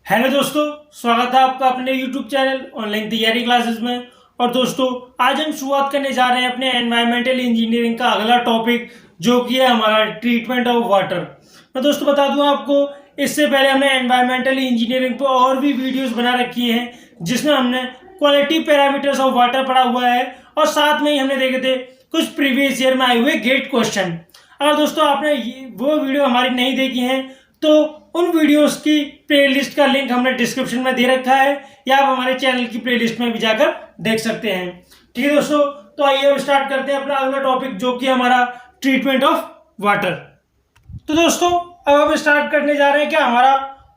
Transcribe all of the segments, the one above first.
Hello दोस्तों, स्वागत है आपका अपने YouTube चैनल ऑनलाइन तैयारी क्लासेस में। और दोस्तों, आज हम शुरुआत करने जा रहे हैं अपने एनवायरमेंटल इंजीनियरिंग का अगला टॉपिक, जो कि है हमारा ट्रीटमेंट ऑफ वाटर। मैं दोस्तों बता दूं आपको, इससे पहले हमने एनवायरमेंटल इंजीनियरिंग पर और भी वीडियोस बना रखी हैं, जिसमें हमने क्वालिटी पैरामीटर्स ऑफ वाटर पढ़ा हुआ है और साथ में ही हमने देखे थे कुछ प्रीवियस ईयर में आए हुए गेट क्वेश्चन। अगर दोस्तों आपने वो वीडियो हमारी नहीं देखी है तो उन वीडियोस की प्लेलिस्ट का लिंक हमने डिस्क्रिप्शन में दे रखा है, या आप हमारे चैनल की प्लेलिस्ट में भी जाकर देख सकते हैं। ठीक है दोस्तों, तो आइए अब स्टार्ट करते हैं अपना अगला टॉपिक, जो कि हमारा ट्रीटमेंट ऑफ वाटर। तो दोस्तों, अब हम स्टार्ट करने जा रहे हैं क्या हमारा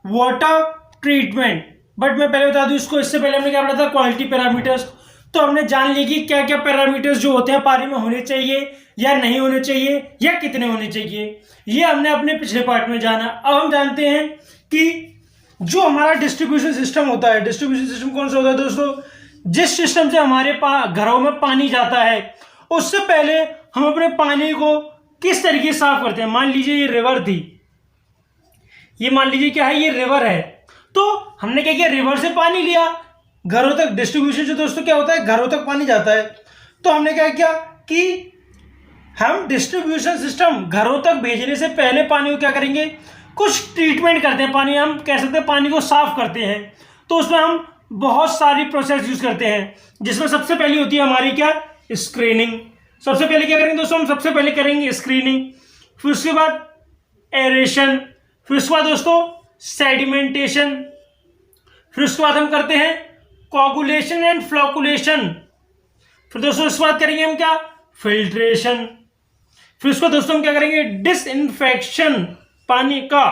वाटर ट्रीटमेंट। बट मैं पहले बता दूं इसको, इससे पहले हमने क्या पढ़ा था, क्वालिटी पैरामीटर्स। तो हमने जान लिया कि क्या क्या पैरामीटर्स जो होते हैं पानी में होने चाहिए या नहीं होने चाहिए, या कितने होने चाहिए, ये हमने अपने पिछले पार्ट में जाना। अब हम जानते हैं कि जो हमारा डिस्ट्रीब्यूशन सिस्टम होता है, डिस्ट्रीब्यूशन सिस्टम कौन सा होता है दोस्तों, जिस सिस्टम से हमारे घरों में पानी जाता है, उससे पहले हम अपने पानी को किस तरीके से साफ करते हैं। मान लीजिए ये रिवर थी, ये मान लीजिए क्या है, ये रिवर है। तो हमने क्या किया, रिवर से पानी लिया, घरों तक डिस्ट्रीब्यूशन से दोस्तों क्या होता है, घरों तक पानी जाता है। तो हमने क्या किया कि हम डिस्ट्रीब्यूशन सिस्टम घरों तक भेजने से पहले पानी को क्या करेंगे, कुछ ट्रीटमेंट करते हैं। पानी हम कह सकते हैं पानी को साफ करते हैं। तो उसमें हम बहुत सारी प्रोसेस यूज करते हैं, जिसमें सबसे पहली होती है हमारी क्या, स्क्रीनिंग। सबसे पहले क्या करेंगे दोस्तों, हम सबसे पहले करेंगे स्क्रीनिंग, फिर उसके बाद एरेशन, फिर उसके बाद दोस्तों सेडिमेंटेशन, फिर उसके बाद हम करते हैं कोगुलेशन एंड फ्लोकुलेशन, फिर दोस्तों उसके बाद करेंगे हम क्या, फिल्ट्रेशन, फिर उसको दोस्तों हम क्या करेंगे, डिसइंफेक्शन पानी का,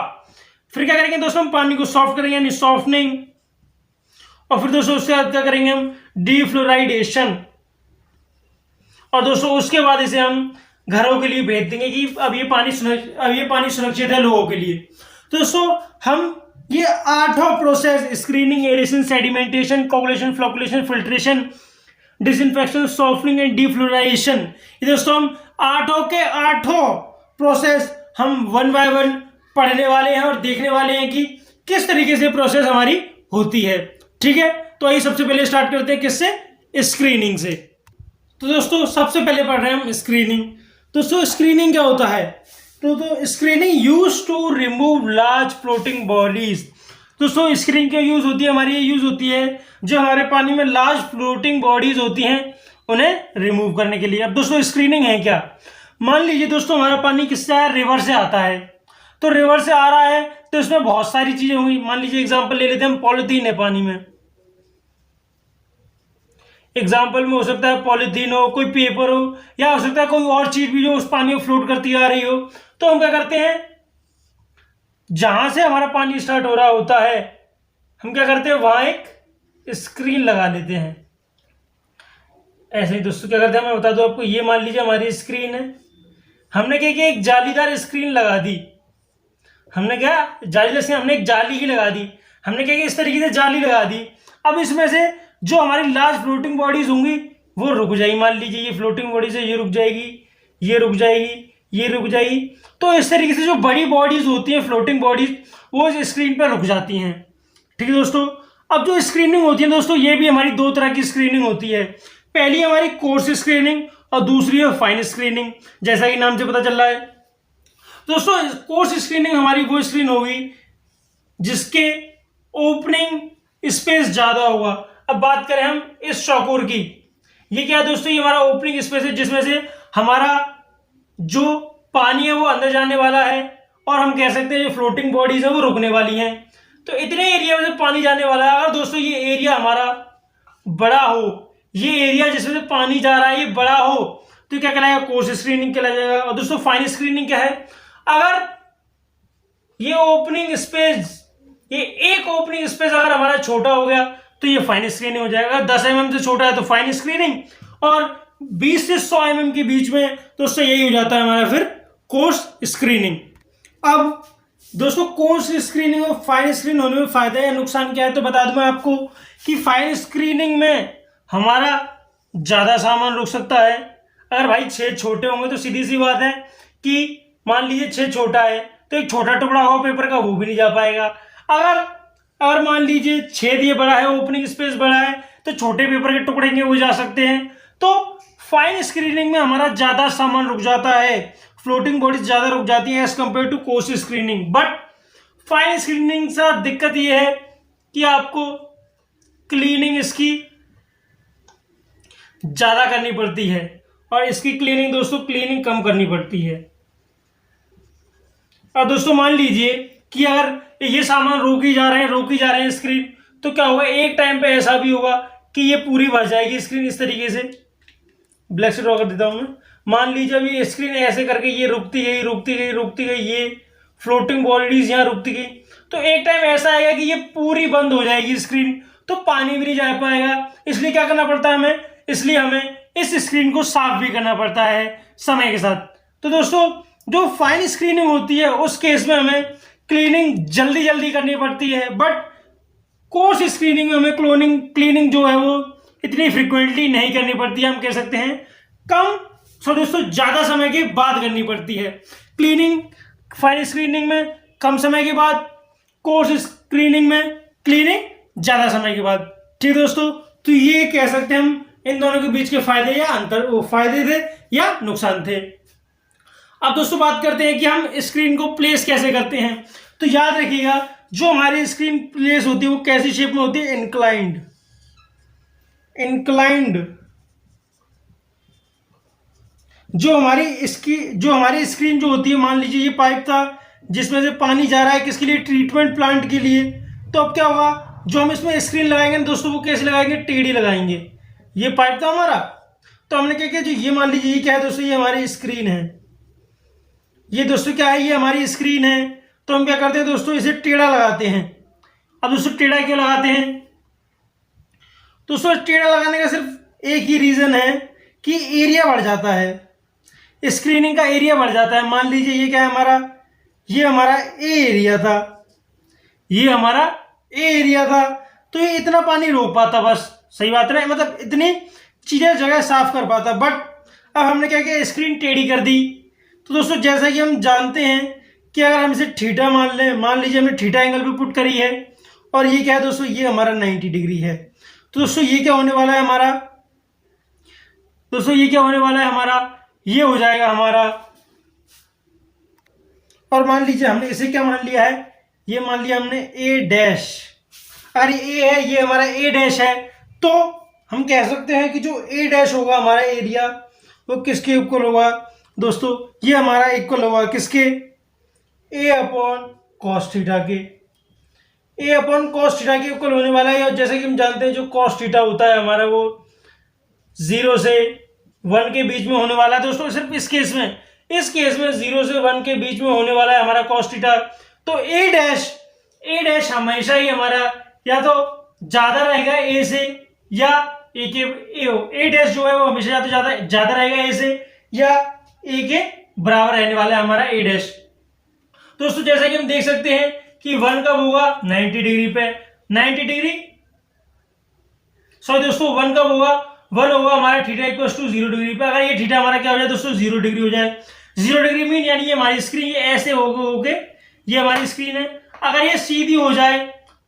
फिर क्या करेंगे दोस्तों, हम पानी को सॉफ्ट करेंगे यानी सॉफ्टनिंग, और फिर दोस्तों उसके बाद क्या करेंगे हम, डीफ्लोराइडेशन। और दोस्तों उसके बाद इसे हम घरों के लिए भेज देंगे कि अब ये पानी सुरक्षित है लोगों के लिए। तो दोस्तों हम ये आठों process, screening, aeration, sedimentation, coagulation, flocculation, filtration, disinfection, softening and defluoridation, ये दोस्तों हम आठों के आठों प्रोसेस हम वन बाय वन पढ़ने वाले हैं और देखने वाले हैं कि किस तरीके से प्रोसेस हमारी होती है। ठीक है, तो आइए सबसे पहले स्टार्ट करते हैं किससे, स्क्रीनिंग से। तो दोस्तों सबसे पहले पढ़ रहे हैं हम स्क्रीनिंग। दोस्तों स्क्रीनिंग क्या होता है, तो screening use to remove large floating bodies. दोस्तों स्क्रीनिंग क्या यूज होती है हमारी, ये यूज होती है जो हमारे पानी में लार्ज फ्लोटिंग बॉडीज होती हैं उन्हें रिमूव करने के लिए। अब दोस्तों स्क्रीनिंग है क्या, मान लीजिए दोस्तों हमारा पानी किससे आया, रिवर से आता है। तो रिवर से आ रहा है तो इसमें बहुत सारी चीजें होंगी। मान लीजिए एग्जांपल ले लेते हैं हम, पॉलिथीन है पानी में, एग्जाम्पल में हो सकता है पॉलिथीन हो, कोई पेपर हो, या हो सकता है कोई और चीज भी जो उस पानी को फ्लोट करती आ रही हो। तो हम क्या करते हैं, जहां से हमारा पानी स्टार्ट हो रहा होता है हम क्या करते हैं, वहां एक स्क्रीन लगा देते हैं। ऐसे ही दोस्तों क्या करते हैं, मैं बता दूं आपको, ये मान लीजिए हमारी स्क्रीन है, हमने क्या किया, एक जालीदार स्क्रीन लगा दी। हमने क्या, जालीदार स्क्रीन, हमने एक जाली ही लगा दी। हमने क्या किया, इस तरीके से जाली लगा दी। अब इसमें से जो हमारी लार्ज फ्लोटिंग बॉडीज होंगी वो रुक जाएगी। मान लीजिए ये फ्लोटिंग बॉडी से ये रुक जाएगी, ये रुक जाएगी, ये रुक जाएगी। तो इस तरीके से जो बड़ी बॉडीज होती हैं, फ्लोटिंग बॉडीज, वो इस स्क्रीन पर रुक जाती हैं। ठीक है दोस्तों, अब जो स्क्रीनिंग होती है दोस्तों, ये भी हमारी दो तरह की स्क्रीनिंग होती है। पहली हमारी कोर्स स्क्रीनिंग और दूसरी है फाइन स्क्रीनिंग, जैसा कि नाम से पता चल रहा है। दोस्तों कोर्स स्क्रीनिंग हमारी वो स्क्रीन होगी जिसके ओपनिंग स्पेस ज्यादा होगा। अब बात करें हम इस चौकोर की, ये क्या है दोस्तों, ये हमारा ओपनिंग स्पेस है जिसमें से हमारा जो पानी है वो अंदर जाने वाला है, और हम कह सकते हैं जो फ्लोटिंग बॉडीज है वो रुकने वाली हैं। तो इतने एरिया में से पानी जाने वाला है। अगर दोस्तों ये एरिया हमारा बड़ा हो, ये एरिया जिसमें से पानी जा रहा है ये बड़ा हो, तो क्या कहलाएगा, कोर्स स्क्रीनिंग कहलाएगा। और दोस्तों फाइन स्क्रीनिंग क्या है, अगर ये ओपनिंग स्पेस, ये एक ओपनिंग स्पेस अगर हमारा छोटा हो गया तो ये फाइन स्क्रीनिंग हो जाएगा। 10 mm से छोटा है तो फाइन स्क्रीनिंग, और 20 से 100 mm के बीच में दोस्तों यही हो जाता है हमारा फिर कोर्स स्क्रीनिंग। अब दोस्तों कोर्स स्क्रीनिंग और फाइन स्क्रीनिंग होने में फायदा या नुकसान क्या है, तो बता दूं मैं आपको कि फाइन स्क्रीनिंग में हमारा ज्यादा सामान रुक सकता है। अगर भाई छेद छोटे होंगे तो सीधी सी बात है कि मान लीजिए छेद छोटा है तो एक छोटा टुकड़ा होगा पेपर का, वो भी नहीं जा पाएगा। अगर अगर मान लीजिए छेद ये बड़ा है, ओपनिंग स्पेस बड़ा है, तो छोटे पेपर के टुकड़े वो जा सकते हैं। तो फाइन स्क्रीनिंग में हमारा ज्यादा सामान रुक जाता है, फ्लोटिंग बॉडीज ज्यादा रुक जाती है as compared to coarse screening. But fine screening से दिक्कत ये है कि आपको क्लीनिंग इसकी ज्यादा करनी पड़ती है और इसकी क्लीनिंग दोस्तों क्लीनिंग कम करनी पड़ती है। और दोस्तों मान लीजिए कि अगर ये सामान रोकी जा रहे हैं स्क्रीन, तो क्या होगा, एक टाइम पे ऐसा भी होगा कि ये पूरी भर जाएगी स्क्रीन इस तरीके से। ब्लैक से ड्रॉ कर देता हूं मैं। मान लीजिए अभी ये स्क्रीन ऐसे करके ये रुकती गई, ये फ्लोटिंग बॉडीज यहाँ रुकती गई, तो एक टाइम ऐसा आएगा कि ये पूरी बंद हो जाएगी स्क्रीन, तो पानी भी नहीं जा पाएगा। इसलिए क्या करना पड़ता है हमें, इसलिए हमें इस स्क्रीन को साफ भी करना पड़ता है समय के साथ। तो दोस्तों जो फाइन स्क्रीनिंग होती है उस केस में हमें क्लीनिंग जल्दी करनी पड़ती है, बट कोर्स स्क्रीनिंग में हमें क्लीनिंग जो है वो इतनी फ्रिक्वेंटली नहीं करनी पड़ती है, हम कह सकते हैं कम। सो दोस्तों ज्यादा समय के बाद करनी पड़ती है क्लीनिंग, फाइन स्क्रीनिंग में कम समय के बाद, कोर्स स्क्रीनिंग में क्लीनिंग ज्यादा समय के बाद। ठीक दोस्तों, तो ये कह सकते हैं हम इन दोनों के बीच के फायदे या अंतर, वो फायदे थे या नुकसान थे। अब दोस्तों बात करते हैं कि हम स्क्रीन को प्लेस कैसे करते हैं। तो याद रखिएगा जो हमारी स्क्रीन प्लेस होती है वो कैसी शेप में होती है, इंक्लाइंड। जो हमारी स्क्रीन जो होती है, मान लीजिए ये पाइप था जिसमें से पानी जा रहा है किसके लिए, ट्रीटमेंट प्लांट के लिए। तो अब क्या होगा, जो हम इसमें स्क्रीन लगाएंगे दोस्तों वो कैसे लगाएंगे, टेढ़ी लगाएंगे। ये पाइप था हमारा, तो हमने क्या किया, जो ये मान लीजिए ये क्या है दोस्तों, ये हमारी स्क्रीन है, ये दोस्तों क्या है, ये हमारी स्क्रीन है। तो हम क्या करते हैं दोस्तों, इसे टेढ़ा लगाते हैं। अब दोस्तों टेढ़ा क्यों लगाते हैं, दोस्तों टेढ़ा लगाने का सिर्फ एक ही रीजन है कि एरिया बढ़ जाता है, स्क्रीनिंग का एरिया बढ़ जाता है। मान लीजिए ये क्या है हमारा, ये हमारा ए एरिया था, ये हमारा ए एरिया था, तो ये इतना पानी रोक पाता, बस सही बात है, मतलब इतनी चीजें जगह साफ कर पाता। बट अब हमने क्या किया, स्क्रीन टेढ़ी कर दी। तो दोस्तों जैसा कि हम जानते हैं कि अगर हम इसे थीटा मान लें, मान लीजिए हमने थीटा एंगल पे पुट करी है, और ये क्या है दोस्तों, ये हमारा 90 डिग्री है। तो दोस्तों ये क्या होने वाला है हमारा, दोस्तों ये क्या होने वाला है हमारा, ये हो जाएगा हमारा, और मान लीजिए हमने इसे क्या मान लिया है, ये मान लिया हमने ए डैश। अरे ए है, ये हमारा ए डैश है, तो हम कह सकते हैं कि जो ए डैश होगा हमारा एरिया वो किसके इक्वल होगा दोस्तों, ये हमारा इक्वल होगा किसके, ए अपॉन कॉस थीटा के। ए अपॉन कॉस थीटा के इक्वल होने वाला है। और जैसे कि हम जानते हैं जो कॉस थीटा होता है हमारा वो 0 से 1 के बीच में होने वाला है दोस्तों। सिर्फ इस केस में 0 से 1 के बीच में होने वाला है हमारा कॉस थीटा। तो ए डैश हमेशा ही हमारा या तो ज्यादा रहेगा ए से, या ए डैश जो है वो हमेशा या तो ज्यादा रहेगा ए से, या ए के बराबर रहने वाला है हमारा ए डैश। दोस्तों जैसा कि हम देख सकते हैं कि 1 कब होगा, 90 डिग्री पे, 90 डिग्री, सॉरी दोस्तों 1 कब होगा, 1 होगा हमारा थीटा इक्वल टू 0 डिग्री पे। अगर ये थीटा हमारा क्या हो जाए दोस्तों, 0 डिग्री हो जाए। 0 डिग्री मीन यानी ये हमारी स्क्रीन ये ऐसे होके ये हमारी स्क्रीन है। अगर ये सीधी हो जाए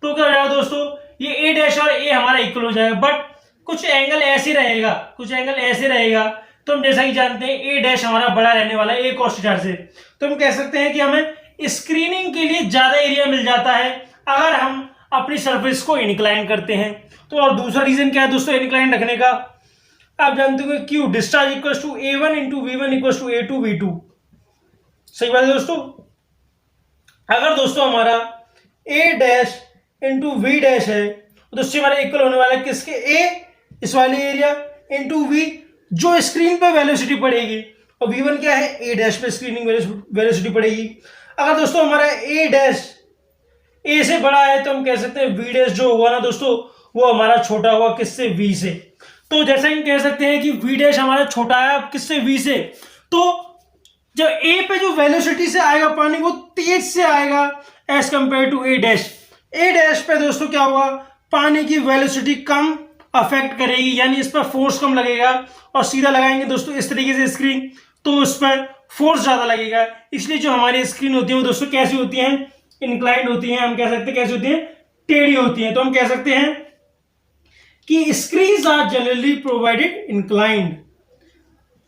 तो क्या हो जाएगा दोस्तों, ये ए डैश और ए हमारा इक्वल हो जाएगा। बट कुछ एंगल ऐसे रहेगा, तो हम जैसा कि जानते हैं ए डैश हमारा बड़ा रहने वाला है ए कॉस थीटा से। तो हम कह सकते हैं कि हमें स्क्रीनिंग के लिए ज्यादा एरिया मिल जाता है अगर हम अपनी सरफेस को इनक्लाइन करते हैं। तो और दूसरा रीजन क्या है दोस्तों इनक्लाइन रखने का, आप जानते हो Q discharge equal to A1 into V1 equal to A2 V2। सही बात है दोस्तों। अगर दोस्तों हमारा A dash into V dash है तो दोस्तों हमारा इक्वल होने वाला है किसके, A इस वाले एरिया इंटू V जो स्क्रीन पे वेलोसिटी पड़ेगी, और V1 क्या है, A डैश पे स्क्रीनिंग वेलोसिटी पड़ेगी। अगर दोस्तों हमारा A डैश A से बड़ा है तो हम कह सकते हैं V डैश जो होगा ना दोस्तों वो हमारा छोटा होगा किससे, V से। तो जैसा हम कह सकते हैं कि V डैश हमारा छोटा है अब किससे, V से। तो जब A पे जो वेलोसिटी से आएगा पानी वो तेज से आएगा as compared to A dash. A dash पे दोस्तों क्या होगा, पानी की वेलोसिटी कम अफेक्ट करेगी, यानी इस पर फोर्स कम लगेगा। और सीधा लगाएंगे दोस्तों इस तरीके से स्क्रीन तो उस पर फोर्स ज्यादा लगेगा। इसलिए जो हमारी स्क्रीन होती है वो दोस्तों कैसी होती हैं, इंक्लाइंड होती हैं, हम कह सकते हैं कैसी होती हैं, टेढ़ी होती हैं, तो हम कह सकते हैं कि screens are generally provided inclined.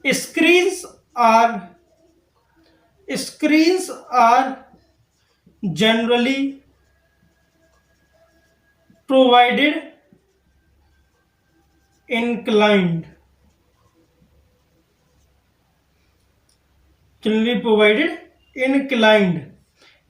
Screens are generally provided inclined. Generally provided inclined.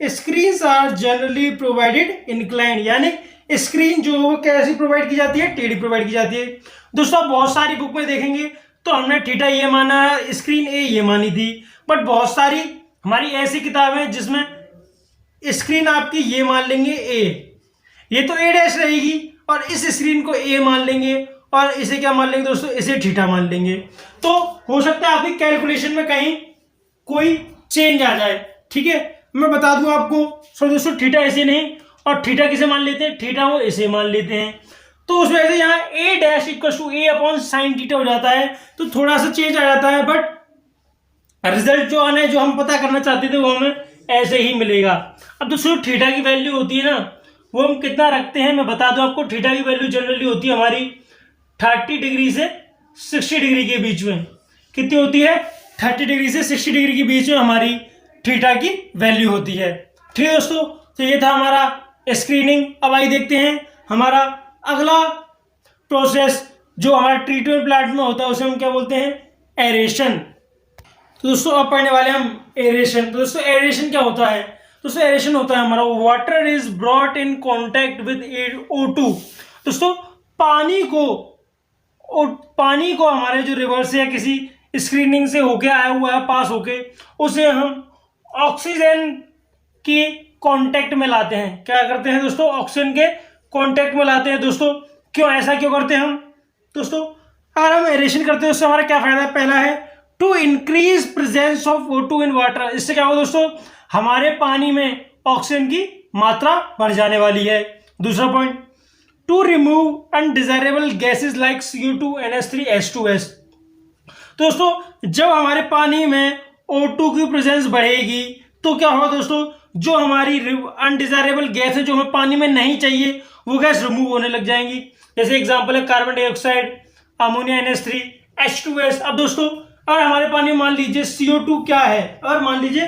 Screens are generally provided inclined, यानी स्क्रीन जो वो कैसी प्रोवाइड की जाती है, टेढ़ी प्रोवाइड की जाती है। दोस्तों बहुत सारी बुक में देखेंगे तो हमने थीटा ये माना, स्क्रीन ए ये मानी थी, बट बहुत सारी हमारी ऐसी किताबें हैं जिसमें स्क्रीन आपकी ये मान लेंगे ए, ये तो ए डैश रहेगी, और इस स्क्रीन को ए मान लेंगे और इसे क्या मान लेंगे दोस्तों, इसे थीटा मान लेंगे। तो हो सकता है आपकी कैलकुलेशन में कहीं कोई चेंज आ जाए, ठीक है। मैं बता दूं आपको, सो दोस्तों थीटा ऐसे नहीं, और थीटा किसे मान लेते हैं, थीटा वो इसे मान लेते हैं। तो उस वजह से यहाँ a dash equal to a upon sine theta हो जाता है, तो थोड़ा सा चेंज आ जाता है, बट रिजल्ट जो आना है, जो हम पता करना चाहते थे, वो हमें ऐसे ही मिलेगा। अब दोस्तों थीटा की वैल्यू होती है ना, वो हम कितना रखते हैं, मैं बता दूं आपको। थीटा की वैल्यू जनरली होती है हमारी 30 डिग्री से 60 डिग्री के बीच में। कितनी होती है, 30 डिग्री से 60 डिग्री के बीच में हमारी थीटा की वैल्यू होती है, ठीक है दोस्तों। तो ये था हमारा स्क्रीनिंग। अब आइए देखते हैं हमारा अगला प्रोसेस जो हमारा ट्रीटमेंट प्लांट में होता है, उसे हम क्या बोलते हैं, एरेशन। तो दोस्तों अब पढ़ने वाले हम एरेशन। तो दोस्तों एरेशन क्या होता है, दोस्तों एरेशन होता है हमारा water is brought in contact with O2। दोस्तों पानी को हमारे जो रिवर से या किसी स्क्रीनिंग से होके आया हुआ है, पास होके, उसे हम ऑक्सीजन की कांटेक्ट में लाते हैं। क्या करते हैं दोस्तों, ऑक्सीजन के कांटेक्ट में लाते हैं। दोस्तों क्यों, ऐसा क्यों करते हैं हम दोस्तों, अगर हम एरेशन करते हैं उससे हमारा क्या फायदा है, पहला है to increase presence of O2 in water. इससे क्या होगा दोस्तों, हमारे पानी में ऑक्सीजन की मात्रा बढ़ जाने वाली है। दूसरा point, to remove undesirable gases like CO2 NH3 H2S। दोस्तों जब हमारे पानी में O2 की प्रेजेंस बढ़ेगी तो क्या होगा दोस्तों, जो हमारी अनडिजायरेबल गैस है, जो हमें पानी में नहीं चाहिए, वो गैस रिमूव होने लग जाएंगी। जैसे एग्जांपल है carbon dioxide, ammonia NH3 H2S। अब दोस्तों अगर हमारे पानी में मान लीजिए CO2 क्या है, अगर मान लीजिए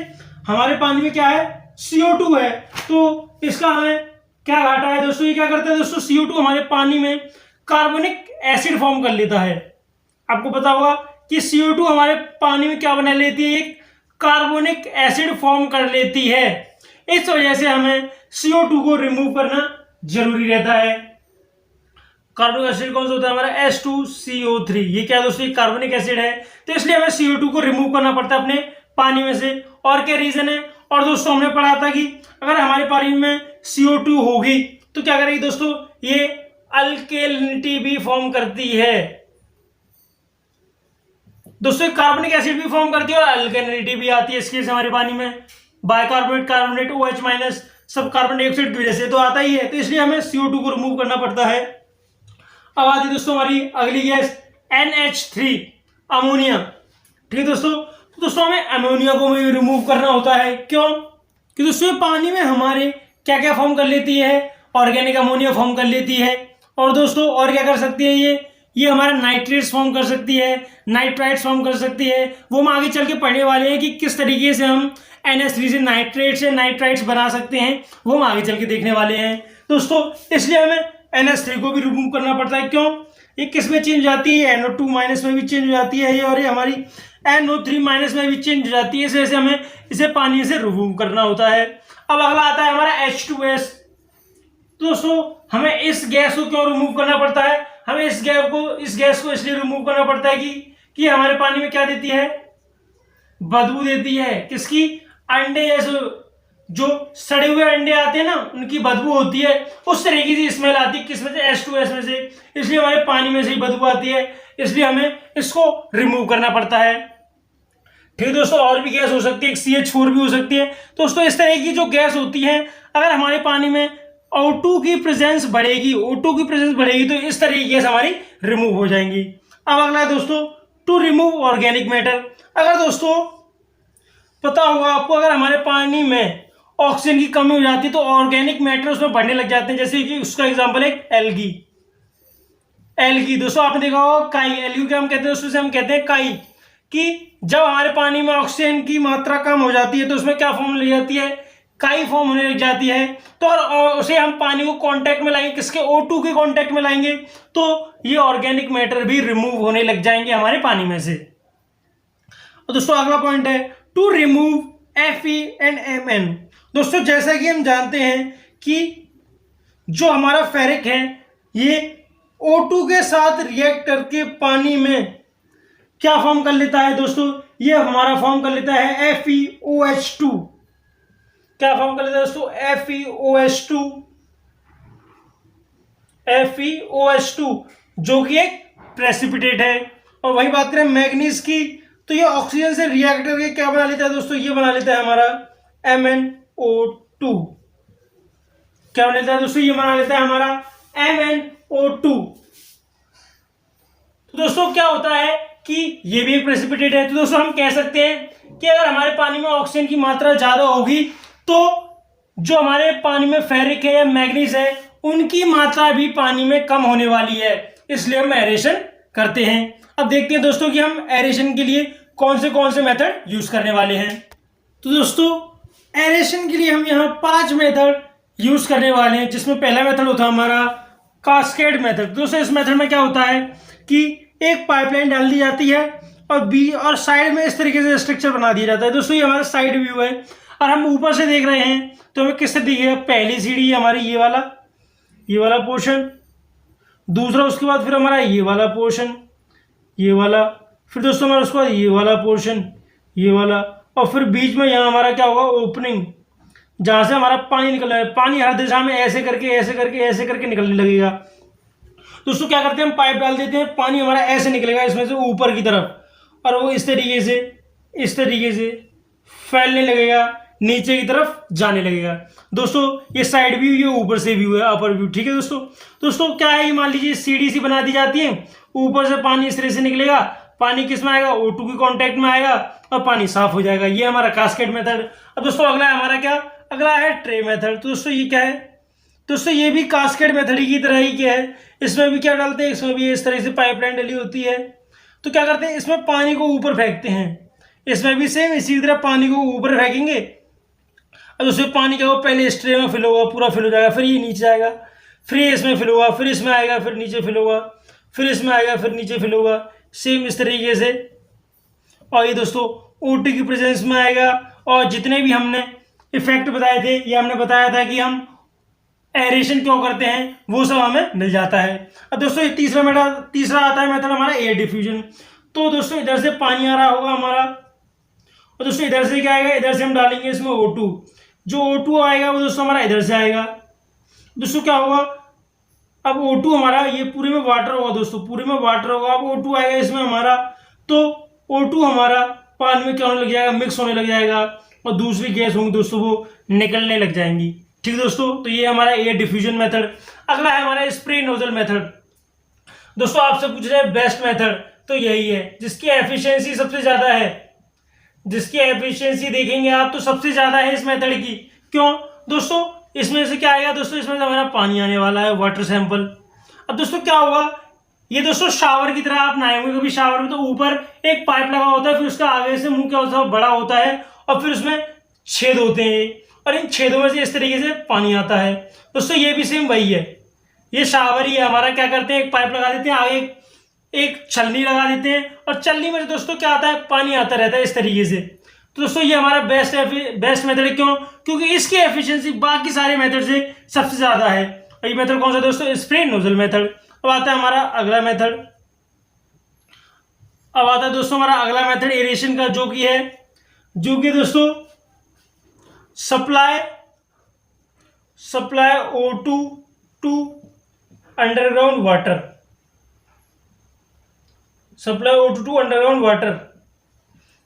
हमारे पानी में क्या है, CO2 है, तो इसका हमें क्या घाटा है दोस्तों, ये क्या करता है दोस्तों, CO2 हमारे पानी में कार्बोनिक एसिड फॉर्म कर लेता है। आपको पता होगा कि CO2 हमारे पानी में क्या बना लेती है, एक कार्बोनिक एसिड फॉर्म कर लेती है। इस वजह से हमें CO2 को रिमूव करना जरूरी रहता है। कार्बोनिक एसिड कौन सा होता है हमारा, H2CO3। ये क्या दोस्तों, कार्बोनिक एसिड है, तो इसलिए हमें CO2 को रिमूव करना पड़ता है अपने पानी में से। और क्या रीजन है, और दोस्तों हमने पढ़ा था कि अगर हमारे पानी में CO2 होगी तो क्या करेगी दोस्तों, ये अल्केलिनिटी भी फॉर्म करती है। दोस्तों कार्बनिक एसिड भी फॉर्म करती है और अल्केलिनिटी भी आती है इसके से हमारे पानी में। बाइकार्बोनेट, कार्बोनेट, OH- सब कार्बन डाइऑक्साइड की वजह से तो आता ही है, तो इसलिए हमें CO2 को रिमूव करना पड़ता है। अब आती दोस्तों हमारी अगली गैस NH3 अमोनिया, ठीक है दोस्तों। तो दोस्तों हमें अमोनिया को भी रिमूव करना होता है। क्यों, कि दोस्तों पानी में हमारे क्या क्या फॉर्म कर लेती है, ऑर्गेनिक अमोनिया फॉर्म कर लेती है, और दोस्तों और क्या कर सकती है, ये हमारा नाइट्रेट्स फॉर्म कर सकती है, नाइट्राइट्स फॉर्म कर सकती है। वो हम आगे चल के पढ़ने वाले हैं कि किस तरीके से हम NH3 से नाइट्रेट्स या नाइट्राइट्स बना सकते हैं, वो हम आगे चल के देखने वाले हैं दोस्तों। इसलिए हमें NH3 को भी रिमूव करना पड़ता है। क्यों, ये किस में चेंज हो जाती है, NO2- में भी चेंज हो जाती है, और ये हमारी NO3- में भी चेंज हो जाती है। इस वजह से हमें इसे पानी से रिमूव करना होता है। अब अगला आता है हमारा H2S। दोस्तों हमें इस गैस को क्यों रिमूव करना पड़ता है, हमें इस गैस को इसलिए रिमूव करना पड़ता है कि हमारे पानी में क्या देती है, बदबू देती है। किसकी, अंडे, जो सड़े हुए अंडे आते हैं ना, उनकी बदबू होती है, उस तरीके की स्मेल आती है। किस में से, H2S में से, इसलिए हमारे पानी में से ही बदबू आती है, इसलिए हमें इसको रिमूव करना पड़ता है। ठीक है दोस्तों, और भी गैस हो सकती है, CH4 भी हो सकती है। दोस्तों इस तरह की जो गैस होती है, अगर हमारे पानी में O2 की प्रेजेंस बढ़ेगी, तो इस तरह की गैस हमारी रिमूव हो जाएंगी। अब अगला है दोस्तों टू रिमूव ऑर्गेनिक मैटर। अगर दोस्तों पता होगा आपको, अगर हमारे पानी में ऑक्सीजन की कमी हो जाती है तो ऑर्गेनिक मैटर उसमें बढ़ने लग जाते हैं। जैसे कि उसका एग्जांपल है एल्गी। एल्गी दोस्तों आपने देखा होगा काई, एल्गी क्या हम कहते हैं दोस्तों, से हम कहते हैं काई, कि जब हमारे पानी में ऑक्सीजन की मात्रा कम हो जाती है तो उसमें क्या फॉर्म ले जाती है, काई फॉर्म होने लग जाती है। तो और उसे हम पानी को कांटेक्ट में लाएंगे, किसके, O2 के कांटेक्ट में लाएंगे, तो ये ऑर्गेनिक मैटर भी रिमूव होने लग जाएंगे हमारे पानी में से। और दोस्तों अगला पॉइंट है to remove Fe and Mn। दोस्तों जैसा कि हम जानते हैं कि जो हमारा फेरिक है ये O2 के साथ रिएक्ट करके पानी में क्या फॉर्म कर लेता है दोस्तों, ये हमारा फॉर्म कर लेता है FeOH2। क्या फॉर्म कर लेता है दोस्तों, FeOH2, FeOH2 जो कि एक प्रेसिपिटेट है। और वही बात करें मैग्नीज की, तो ये ऑक्सीजन से रिएक्ट करके क्या बना लेता है दोस्तों, ये बना लेता है हमारा MnO2। क्या बना लेता है दोस्तों, ये बना लेता है हमारा MnO2। तो दोस्तों क्या होता है कि ये भी एक प्रेसिपिटेट है। तो दोस्तों हम कह सकते हैं कि अगर हमारे पानी में ऑक्सीजन की मात्रा ज्यादा होगी तो जो हमारे पानी में फेरिक है या मैग्नीज है उनकी मात्रा भी पानी में कम होने वाली है, इसलिए हम एरेशन करते हैं। अब देखते हैं दोस्तों कि हम एरेशन के लिए कौन से मेथड यूज करने वाले हैं। तो दोस्तों एरेशन के लिए हम यहाँ 5 मेथड यूज करने वाले हैं, जिसमें पहला मेथड होता है हमारा कास्केड मेथड। दोस्तों इस मेथड में क्या होता है कि एक पाइपलाइन डाल दी जाती है और साइड में इस तरीके से स्ट्रक्चर बना दिया जाता है। दोस्तों ये हमारा साइड व्यू है और हम ऊपर से देख रहे हैं तो हमें किससे दिखेगा, पहली सीढ़ी हमारी ये वाला पोर्शन, दूसरा उसके बाद फिर हमारा ये वाला पोर्शन, ये वाला, फिर दोस्तों हमारा उसके बाद ये वाला पोर्शन, ये वाला, और फिर बीच में यहाँ हमारा क्या होगा, ओपनिंग, जहां से हमारा पानी निकल रहा है। पानी हर दिशा में ऐसे करके निकलने लगेगा। दोस्तों क्या करते हैं, हम पाइप डाल देते हैं, पानी हमारा ऐसे निकलेगा इसमें से ऊपर की तरफ, और वो इस तरीके से फैलने लगेगा, नीचे की तरफ जाने लगेगा। दोस्तों ये साइड व्यू, ये ऊपर से व्यू है, अपर व्यू, ठीक है दोस्तों क्या है, ये मान लीजिए सीढ़ी सी बना दी जाती है, ऊपर से पानी इस तरह से निकलेगा, पानी किस में आएगा, O2 के कांटेक्ट में आएगा और पानी साफ हो जाएगा। ये हमारा कास्केड मेथड। अब दोस्तों अगला है हमारा क्या, अगला है ट्रे मेथड। तो दोस्तों ये क्या है, दोस्तों ये भी कास्केड मेथड की तरह ही क्या है, इसमें भी क्या डालते हैं, इसमें भी इस तरह से पाइपलाइन डली होती है। तो क्या करते हैं, इसमें पानी को ऊपर फेंकते हैं, इसमें भी सेम इसी तरह पानी को ऊपर फेंकेंगे। अब उसमें पानी क्या होगा, पहले इस ट्रे में फिल होगा, पूरा फिल हो जाएगा, फिर ये नीचे आएगा, फिर इसमें फिल होगा, फिर इसमें आएगा, फिर नीचे फिल होगा, फिर इसमें आएगा, फिर नीचे फिल होगा, सेम इस तरीके से। और ये दोस्तों O2 की प्रेजेंस में आएगा। और जितने भी हमने इफेक्ट बताए थे, ये हमने बताया था कि हम एरेशन क्यों करते हैं, वो सब हमें मिल जाता है। अब दोस्तों तीसरा आता है मेथड हमारा एयर डिफ्यूजन। तो दोस्तों इधर से पानी आ रहा होगा हमारा, और दोस्तों इधर से क्या आएगा, इधर से हम डालेंगे इसमें O2, जो O2 आएगा वो दोस्तों हमारा इधर से आएगा। दोस्तों क्या होगा, अब O2 हमारा ये पूरे में वाटर होगा, दोस्तों पूरे में वाटर होगा, अब O2 आएगा इसमें हमारा, तो O2 हमारा पानी में क्या होने लग जाएगा, मिक्स होने लग जाएगा, और दूसरी गैस होंगी दोस्तों वो निकलने लग जाएंगी। ठीक दोस्तों, तो ये हमारा एयर डिफ्यूजन मेथड। अगला है हमारा स्प्रे नोजल मेथड। दोस्तों आपसे पूछ रहे हैं बेस्ट मेथड, तो यही है जिसकी एफिशिएंसी सबसे ज्यादा है, जिसकी एफिशिएंसी देखेंगे आप तो सबसे ज्यादा है इस मेथड की। क्यों दोस्तों, इसमें से क्या आएगा दोस्तों, इसमें से हमारा पानी आने वाला है, वाटर सैंपल। अब दोस्तों क्या होगा, ये दोस्तों शावर की तरह आप नहाए होंगे कभी शावर में, तो ऊपर एक पाइप लगा होता है, फिर उसका आगे से मुंह क्या होता है, बड़ा होता है, और फिर उसमें छेद होते हैं, और इन छेदों में से इस तरीके से पानी आता है। दोस्तों ये भी सेम वही है, ये शावर ही है हमारा। क्या करते हैं, एक पाइप लगा देते हैं, आगे एक छलनी लगा देते हैं, और छलनी में दोस्तों क्या आता है, पानी आता रहता है इस तरीके से। तो दोस्तों ये हमारा बेस्ट मेथड है। क्यों, क्योंकि इसकी एफिशिएंसी बाकी सारे मेथड से सबसे ज्यादा है। और ये मेथड कौन सा दोस्तों, स्प्रे नोजल मेथड। अब आता है हमारा अगला मेथड, अब आता है दोस्तों हमारा अगला मेथड एरेशन का, जो कि दोस्तों supply O2 to underground water, supply O2 to underground water.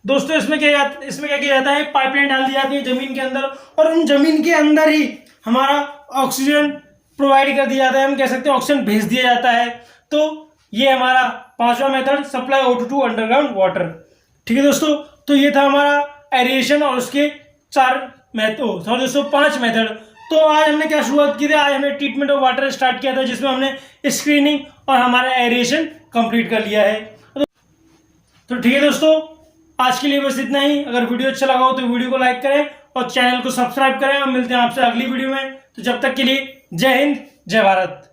दोस्तों इसमें क्या किया जाता है, पाइपलाइन डाल दी जाती है जमीन के अंदर, और उन जमीन के अंदर ही हमारा ऑक्सीजन प्रोवाइड कर दिया जाता है, हम कह सकते हैं ऑक्सीजन भेज दिया जाता है। तो ये हमारा पांचवा method, supply O2 to underground water. ठीक है दोस्तों, तो ये था हमारा एरेशन और उसके सॉरी दोस्तों 5 मेथड। तो आज हमने क्या शुरुआत की थी, आज हमने ट्रीटमेंट ऑफ वाटर स्टार्ट किया था, जिसमें हमने स्क्रीनिंग और हमारा एरेशन कंप्लीट कर लिया है। तो ठीक है दोस्तों, आज के लिए बस इतना ही। अगर वीडियो अच्छा लगा हो तो वीडियो को लाइक करें और चैनल को सब्सक्राइब करें, और मिलते हैं आपसे अगली वीडियो में। तो जब तक के लिए जय हिंद, जय भारत।